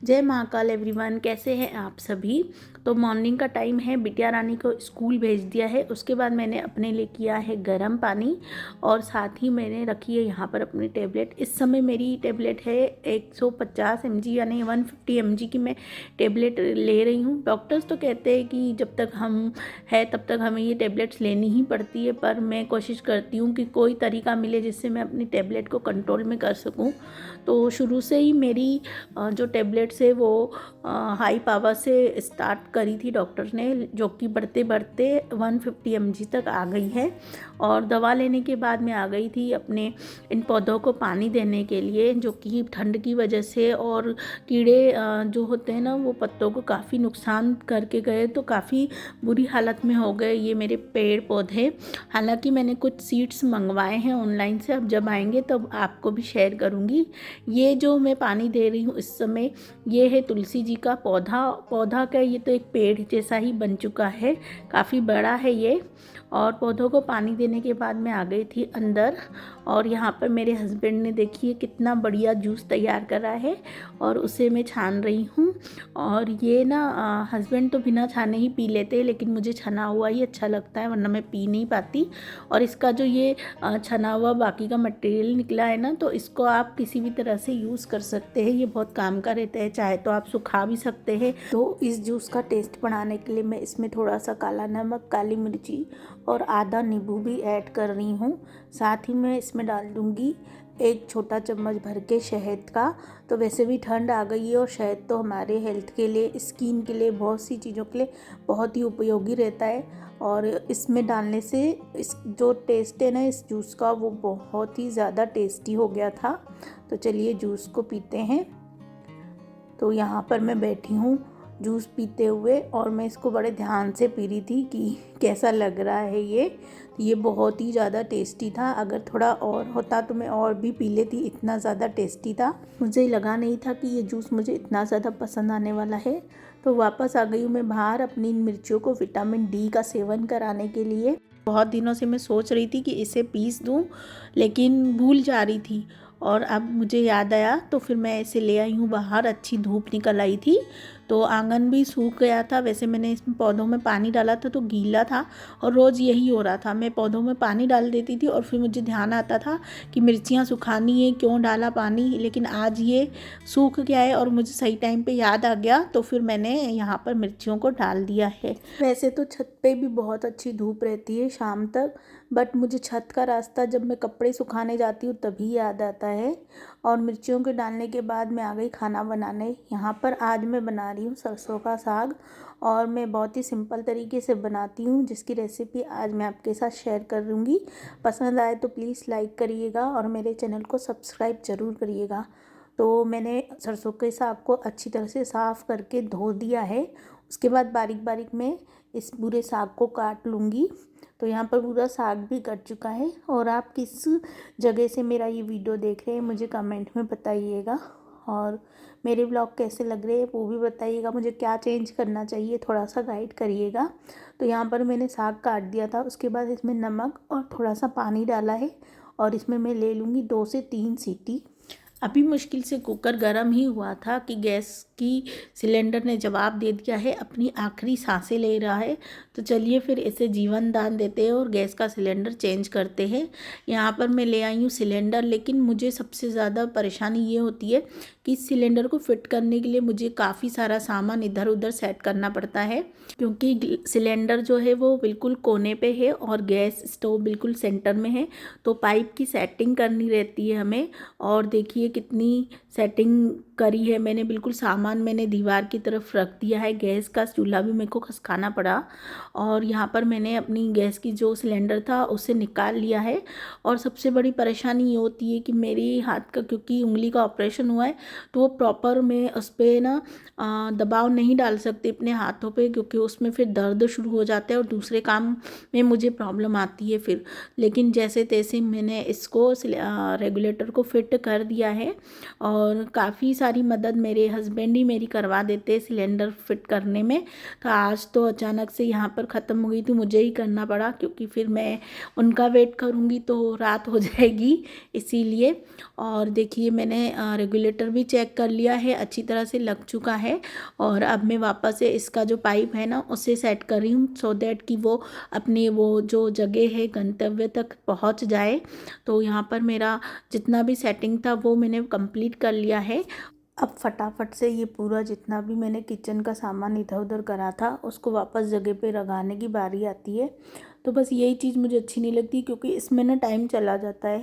जय महाकाल एवरीवन, कैसे हैं आप सभी। तो मॉर्निंग का टाइम है, बिटिया रानी को स्कूल भेज दिया है। उसके बाद मैंने अपने लिए किया है गर्म पानी और साथ ही मैंने रखी है यहाँ पर अपनी टेबलेट। इस समय मेरी टेबलेट है 150 mg यानी 150 mg की मैं टेबलेट ले रही हूँ। डॉक्टर्स तो कहते हैं कि जब तक हम है तब तक हमें ये टेबलेट्स लेनी ही पड़ती है, पर मैं कोशिश करती हूँ कि कोई तरीका मिले जिससे मैं अपनी टेबलेट को कंट्रोल में कर सकूँ। तो शुरू से ही मेरी जो टेबलेट्स है वो हाई पावर से स्टार्ट करी थी डॉक्टर ने, जो कि बढ़ते बढ़ते 150 mg तक आ गई है। और दवा लेने के बाद मैं आ गई थी अपने इन पौधों को पानी देने के लिए, जो कि ठंड की वजह से और कीड़े जो होते हैं ना वो पत्तों को काफ़ी नुकसान करके गए, तो काफ़ी बुरी हालत में हो गए ये मेरे पेड़ पौधे। हालांकि मैंने कुछ सीड्स मंगवाए हैं ऑनलाइन से, अब जब आएंगे तब आपको भी शेयर करूँगी। ये जो मैं पानी दे रही हूँ इस समय, ये है तुलसी जी का पौधा का ये तो एक पेड़ जैसा ही बन चुका है, काफ़ी बड़ा है ये। और पौधों को पानी देने के बाद मैं आ गई थी अंदर, और यहाँ पर मेरे हस्बैंड ने देखिए कितना बढ़िया जूस तैयार करा है और उसे मैं छान रही हूँ। और ये ना हस्बैंड तो बिना छाने ही पी लेते हैं, लेकिन मुझे छना हुआ ही अच्छा लगता है, वरना मैं पी नहीं पाती। और इसका जो ये छना हुआ बाकी का मटेरियल निकला है ना, तो इसको आप किसी भी तरह से यूज़ कर सकते हैं, ये बहुत काम का रहता है। चाहे तो आप सुखा भी सकते हैं। तो इस जूस का टेस्ट बढ़ाने के लिए मैं इसमें थोड़ा सा काला नमक, काली मिर्ची और आधा नींबू भी ऐड कर रही हूँ। साथ ही मैं इसमें डाल दूँगी 1 छोटा चम्मच भर के शहद का। तो वैसे भी ठंड आ गई है और शहद तो हमारे हेल्थ के लिए, स्किन के लिए, बहुत सी चीज़ों के लिए बहुत ही उपयोगी रहता है। और इसमें डालने से इस जो टेस्ट है ना इस जूस का, वो बहुत ही ज़्यादा टेस्टी हो गया था। तो चलिए जूस को पीते हैं। तो यहाँ पर मैं बैठी हूँ जूस पीते हुए, और मैं इसको बड़े ध्यान से पी रही थी कि कैसा लग रहा है ये बहुत ही ज़्यादा टेस्टी था। अगर थोड़ा और होता तो मैं और भी पी लेती, इतना ज़्यादा टेस्टी था। मुझे लगा नहीं था कि ये जूस मुझे इतना ज़्यादा पसंद आने वाला है। तो वापस आ गई हूँ मैं बाहर अपनी इन मिर्चियों को विटामिन डी का सेवन कराने के लिए। बहुत दिनों से मैं सोच रही थी कि इसे पीस दूँ, लेकिन भूल जा रही थी, और अब मुझे याद आया तो फिर मैं इसे ले आई हूँ बाहर। अच्छी धूप निकल आई थी तो आंगन भी सूख गया था। वैसे मैंने इसमें पौधों में पानी डाला था तो गीला था, और रोज़ यही हो रहा था, मैं पौधों में पानी डाल देती थी और फिर मुझे ध्यान आता था कि मिर्चियाँ सुखानी है, क्यों डाला पानी। लेकिन आज ये सूख गया है और मुझे सही टाइम पे याद आ गया, तो फिर मैंने यहाँ पर मिर्चियों को डाल दिया है। वैसे तो छत पे भी बहुत अच्छी धूप रहती है शाम तक, बट मुझे छत का रास्ता जब मैं कपड़े सुखाने जाती हूँ तभी याद आता है। और मिर्चियों के डालने के बाद मैं आ गई खाना बनाने। यहाँ पर आज मैं बना रही हूँ सरसों का साग, और मैं बहुत ही सिंपल तरीके से बनाती हूँ, जिसकी रेसिपी आज मैं आपके साथ शेयर करूँगी। पसंद आए तो प्लीज़ लाइक करिएगा और मेरे चैनल को सब्सक्राइब ज़रूर करिएगा। तो मैंने सरसों के साग को अच्छी तरह से साफ़ करके धो दिया है। उसके बाद बारीक बारीक मैं इस पूरे साग को काट लूँगी। तो यहाँ पर पूरा साग भी कट चुका है। और आप किस जगह से मेरा ये वीडियो देख रहे हैं मुझे कमेंट में बताइएगा, और मेरे ब्लॉग कैसे लग रहे हैं वो भी बताइएगा। मुझे क्या चेंज करना चाहिए थोड़ा सा गाइड करिएगा। तो यहाँ पर मैंने साग काट दिया था, उसके बाद इसमें नमक और थोड़ा सा पानी डाला है, और इसमें मैं ले लूँगी 2 से 3 सीटी। अभी मुश्किल से कुकर गर्म ही हुआ था कि गैस की सिलेंडर ने जवाब दे दिया है, अपनी आखिरी सांसें ले रहा है। तो चलिए फिर इसे जीवन दान देते हैं और गैस का सिलेंडर चेंज करते हैं। यहाँ पर मैं ले आई हूँ सिलेंडर, लेकिन मुझे सबसे ज़्यादा परेशानी ये होती है कि इस सिलेंडर को फिट करने के लिए मुझे काफ़ी सारा सामान इधर उधर सेट करना पड़ता है, क्योंकि सिलेंडर जो है वो बिल्कुल कोने पे है और गैस स्टोव बिल्कुल सेंटर में है। तो पाइप की सेटिंग करनी रहती है हमें। और देखिए कितनी सेटिंग करी है मैंने, बिल्कुल सामान मैंने दीवार की तरफ रख दिया है। गैस का चूल्हा भी मेरे को खसकाना पड़ा, और यहाँ पर मैंने अपनी गैस की जो सिलेंडर था उसे निकाल लिया है। और सबसे बड़ी परेशानी ये होती है कि मेरी हाथ का, क्योंकि उंगली का ऑपरेशन हुआ है, तो वो प्रॉपर मैं उस पर ना दबाव नहीं डाल सकती अपने हाथों पे, क्योंकि उसमें फिर दर्द शुरू हो जाता है और दूसरे काम में मुझे प्रॉब्लम आती है फिर। लेकिन जैसे तैसे मैंने इसको रेगुलेटर को फिट कर दिया है, और काफ़ी सारी मदद मेरे हस्बैंड ही मेरी करवा देते सिलेंडर फिट करने में। तो आज तो अचानक से यहाँ पर ख़त्म हो गई थी, मुझे ही करना पड़ा क्योंकि फिर मैं उनका वेट करूँगी तो रात हो जाएगी इसीलिए। और देखिए मैंने रेगुलेटर भी चेक कर लिया है, अच्छी तरह से लग चुका है। और अब मैं वापस से इसका जो पाइप है ना उसे सेट कर रही हूँ सो दैट कि वो अपनी वो जो जगह है गंतव्य तक पहुँच जाए। तो यहाँ पर मेरा जितना भी सेटिंग था वो मैंने कंप्लीट कर लिया है। अब फटाफट से ये पूरा जितना भी मैंने किचन का सामान इधर उधर करा था उसको वापस जगह पे लगाने की बारी आती है। तो बस यही चीज़ मुझे अच्छी नहीं लगती क्योंकि इसमें ना टाइम चला जाता है।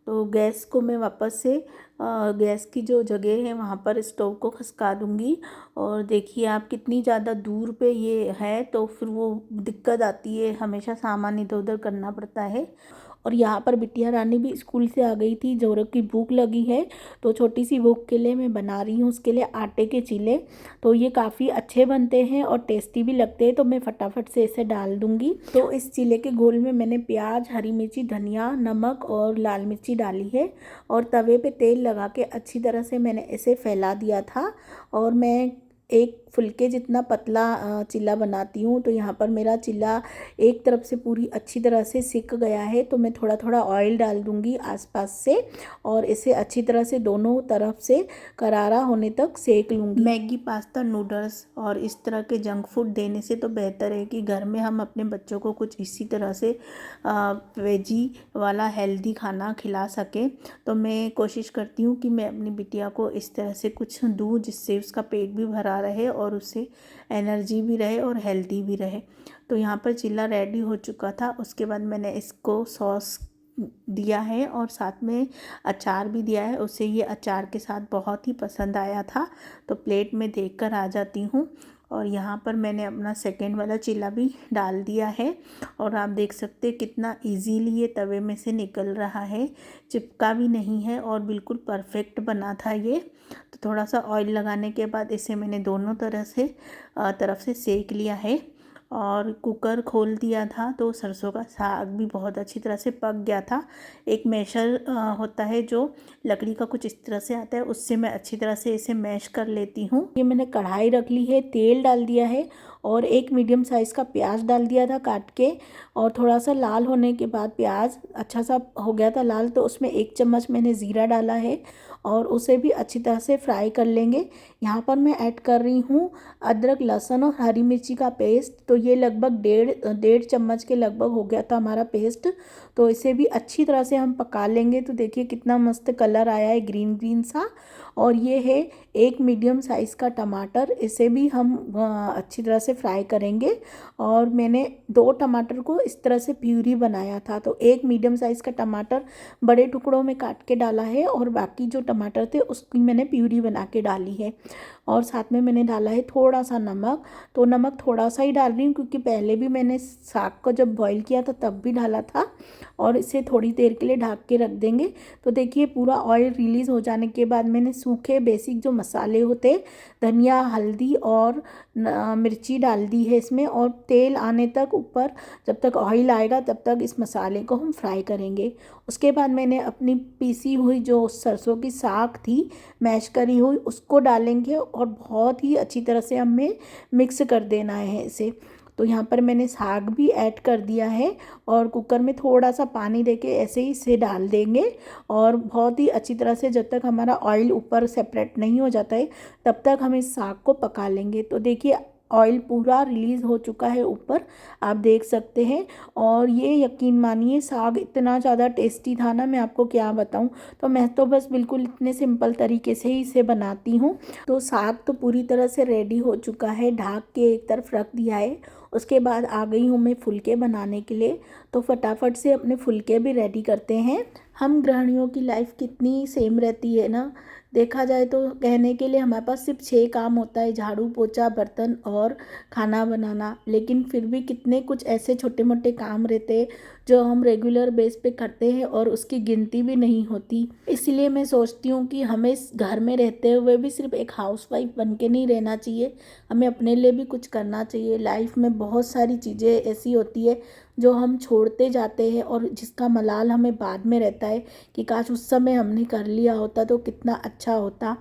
तो गैस को मैं वापस से गैस की जो जगह है वहाँ पर स्टोव को खसका दूँगी। और देखिए आप कितनी ज़्यादा दूर पे ये है तो फिर वो दिक्कत आती है, हमेशा सामान इधर उधर करना पड़ता है। और यहाँ पर बिटिया रानी भी स्कूल से आ गई थी, जोरों की भूख लगी है तो छोटी सी भूख के लिए मैं बना रही हूँ उसके लिए आटे के चीले। तो ये काफ़ी अच्छे बनते हैं और टेस्टी भी लगते हैं, तो मैं फटाफट से इसे डाल दूँगी। तो इस चीले के घोल में मैंने प्याज, हरी मिर्ची, धनिया, नमक और लाल मिर्ची डाली है और तवे पे तेल लगा के अच्छी तरह से मैंने इसे फैला दिया था। और मैं एक फुलके जितना पतला चिल्ला बनाती हूँ। तो यहाँ पर मेरा चिल्ला एक तरफ से पूरी अच्छी तरह से सिक गया है तो मैं थोड़ा थोड़ा ऑयल डाल दूँगी आसपास से और इसे अच्छी तरह से दोनों तरफ से करारा होने तक सेक लूँगी। मैगी, पास्ता, नूडल्स और इस तरह के जंक फूड देने से तो बेहतर है कि घर में हम अपने बच्चों को कुछ इसी तरह से वेजी वाला हेल्दी खाना खिला सकें। तो मैं कोशिश करती हूँ कि मैं अपनी बिटिया को इस तरह से कुछ दूँ जिससे उसका पेट भी भरा रहे और उससे एनर्जी भी रहे और हेल्दी भी रहे। तो यहाँ पर चिल्ला रेडी हो चुका था। उसके बाद मैंने इसको सॉस दिया है और साथ में अचार भी दिया है। उसे ये अचार के साथ बहुत ही पसंद आया था। तो प्लेट में देखकर आ जाती हूँ। और यहाँ पर मैंने अपना सेकेंड वाला चिल्ला भी डाल दिया है और आप देख सकते हैं कितना इजीली ये तवे में से निकल रहा है, चिपका भी नहीं है और बिल्कुल परफेक्ट बना था ये। तो थोड़ा सा ऑयल लगाने के बाद इसे मैंने दोनों तरफ से सेक लिया है और कुकर खोल दिया था। तो सरसों का साग भी बहुत अच्छी तरह से पक गया था। एक मैशर होता है जो लकड़ी का कुछ इस तरह से आता है, उससे मैं अच्छी तरह से इसे मैश कर लेती हूँ। ये मैंने कढ़ाई रख ली है, तेल डाल दिया है और एक मीडियम साइज़ का प्याज डाल दिया था काट के। और थोड़ा सा लाल होने के बाद प्याज अच्छा सा हो गया था लाल, तो उसमें 1 चम्मच मैंने ज़ीरा डाला है और उसे भी अच्छी तरह से फ्राई कर लेंगे। यहाँ पर मैं ऐड कर रही हूँ अदरक, लहसुन और हरी मिर्ची का पेस्ट। तो ये लगभग डेढ़ चम्मच के लगभग हो गया था हमारा पेस्ट। तो इसे भी अच्छी तरह से हम पका लेंगे। तो देखिए कितना मस्त कलर आया है, ग्रीन ग्रीन सा। और ये है एक मीडियम साइज़ का टमाटर, इसे भी हम अच्छी तरह से फ्राई करेंगे। और मैंने 2 टमाटर को इस तरह से प्यूरी बनाया था। तो एक मीडियम साइज़ का टमाटर बड़े टुकड़ों में काट के डाला है और बाकी जो टमाटर थे उसकी मैंने प्यूरी बना के डाली है। और साथ में मैंने डाला है थोड़ा सा नमक। तो नमक थोड़ा सा ही डाल रही हूँ क्योंकि पहले भी मैंने साग को जब बॉईल किया था तब भी डाला था। और इसे थोड़ी देर के लिए ढक के रख देंगे। तो देखिए पूरा ऑयल रिलीज़ हो जाने के बाद मैंने सूखे बेसिक जो मसाले होते, धनिया, हल्दी और मिर्ची डाल दी है इसमें। और तेल आने तक ऊपर, जब तक ऑयल आएगा तब तक इस मसाले को हम फ्राई करेंगे। उसके बाद मैंने अपनी पीसी हुई जो सरसों की साग थी मैश करी हुई उसको डालेंगे और बहुत ही अच्छी तरह से हमें मिक्स कर देना है इसे। तो यहाँ पर मैंने साग भी ऐड कर दिया है और कुकर में थोड़ा सा पानी देके ऐसे ही इसे डाल देंगे। और बहुत ही अच्छी तरह से जब तक हमारा ऑयल ऊपर सेपरेट नहीं हो जाता है तब तक हम इस साग को पका लेंगे। तो देखिए ऑयल पूरा रिलीज़ हो चुका है ऊपर, आप देख सकते हैं। और ये यकीन मानिए साग इतना ज़्यादा टेस्टी था ना, मैं आपको क्या बताऊं। तो मैं तो बस बिल्कुल इतने सिंपल तरीके से ही इसे बनाती हूँ। तो साग तो पूरी तरह से रेडी हो चुका है, ढक के एक तरफ रख दिया है। उसके बाद आ गई हूँ मैं फुलके बनाने के लिए। तो फटाफट से अपने फुलके भी रेडी करते हैं। हम गृहिणियों की लाइफ कितनी सेम रहती है ना, देखा जाए तो कहने के लिए हमारे पास सिर्फ 6 काम होता है, झाड़ू, पोछा, बर्तन और खाना बनाना। लेकिन फिर भी कितने कुछ ऐसे छोटे मोटे काम रहते हैं जो हम रेगुलर बेस पे करते हैं और उसकी गिनती भी नहीं होती। इसलिए मैं सोचती हूँ कि हमें इस घर में रहते हुए भी सिर्फ एक हाउसवाइफ बन के नहीं रहना चाहिए, हमें अपने लिए भी कुछ करना चाहिए। लाइफ में बहुत सारी चीज़ें ऐसी होती है जो हम छोड़ते जाते हैं और जिसका मलाल हमें बाद में रहता है कि काश उस समय हमने कर लिया होता तो कितना अच्छा होता।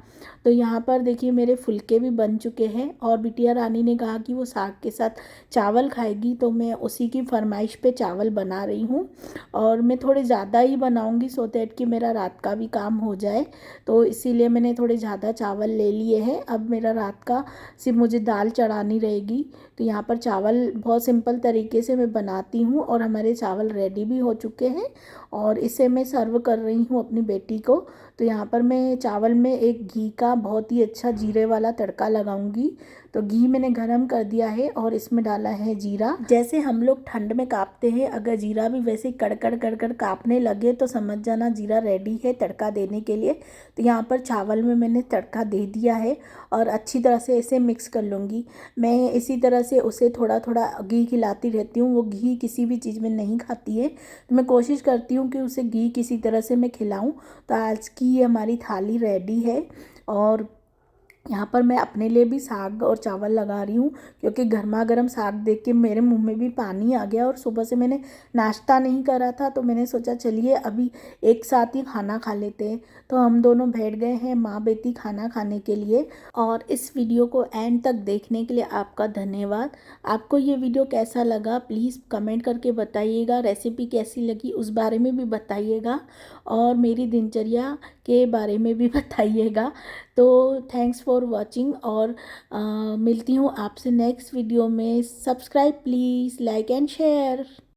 तो यहाँ पर देखिए मेरे फुलके भी बन चुके हैं और बिटिया रानी ने कहा कि वो साग के साथ चावल खाएगी, तो मैं उसी की फरमाइश पे चावल बना रही हूँ। और मैं थोड़े ज़्यादा ही बनाऊँगी सो दैट कि मेरा रात का भी काम हो जाए, तो इसीलिए मैंने थोड़े ज़्यादा चावल ले लिए हैं। अब मेरा रात का सिर्फ मुझे दाल चढ़ानी रहेगी। तो यहाँ पर चावल बहुत सिंपल तरीके से मैं बनाती हूँ और हमारे चावल रेडी भी हो चुके हैं और इसे मैं सर्व कर रही हूँ अपनी बेटी को। तो यहाँ पर मैं चावल में एक घी का बहुत ही अच्छा जीरे वाला तड़का लगाऊंगी। तो घी मैंने गरम कर दिया है और इसमें डाला है जीरा। जैसे हम लोग ठंड में काँपते हैं, अगर जीरा भी वैसे कड़कड़ कड़कड़ काँपने लगे तो समझ जाना जीरा रेडी है तड़का देने के लिए। तो यहाँ पर चावल में मैंने तड़का दे दिया है और अच्छी तरह से इसे मिक्स कर लूँगी। मैं इसी तरह से उसे थोड़ा थोड़ा घी खिलाती रहती हूँ, वो घी किसी भी चीज़ में नहीं खाती है, तो मैं कोशिश करती हूँ कि उसे घी किसी तरह से मैं खिलाऊँ। तो आज की ये हमारी थाली रेडी है और यहाँ पर मैं अपने लिए भी साग और चावल लगा रही हूँ क्योंकि गर्मा गर्म साग देख के मेरे मुंह में भी पानी आ गया और सुबह से मैंने नाश्ता नहीं करा था, तो मैंने सोचा चलिए अभी एक साथ ही खाना खा लेते हैं। तो हम दोनों बैठ गए हैं माँ बेटी खाना खाने के लिए। और इस वीडियो को एंड तक देखने के लिए आपका धन्यवाद। आपको ये वीडियो कैसा लगा प्लीज़ कमेंट करके बताइएगा, रेसिपी कैसी लगी उस बारे में भी बताइएगा और मेरी दिनचर्या के बारे में भी बताइएगा। तो थैंक्स फॉर वॉचिंग और मिलती हूँ आपसे नेक्स्ट वीडियो में। Subscribe please, like and share.